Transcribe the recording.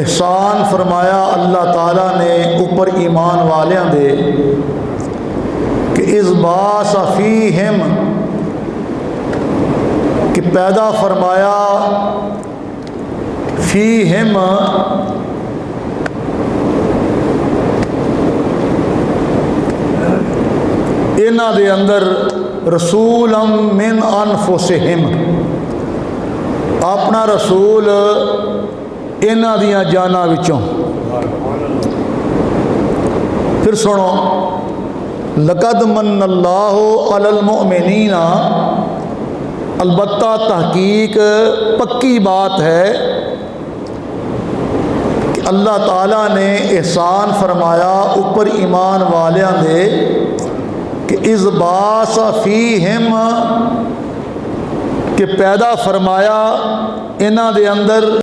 احسان فرمایا اللہ تعالیٰ نے اوپر ایمان والیاں دے کہ اذ بعث فیہم، کہ پیدا فرمایا فیہم انہاں دے اندر رسولا من انفسہم، اپنا رسول انہاں دیاں جاناں وچوں۔ پھر سنو، لقد من اللہ علی المؤمنین، البتہ تحقیق پکی بات ہے کہ اللہ تعالیٰ نے احسان فرمایا اوپر ایمان والیاں دے کہ اذ بعث فیہم، کہ پیدا فرمایا انہاں دے اندر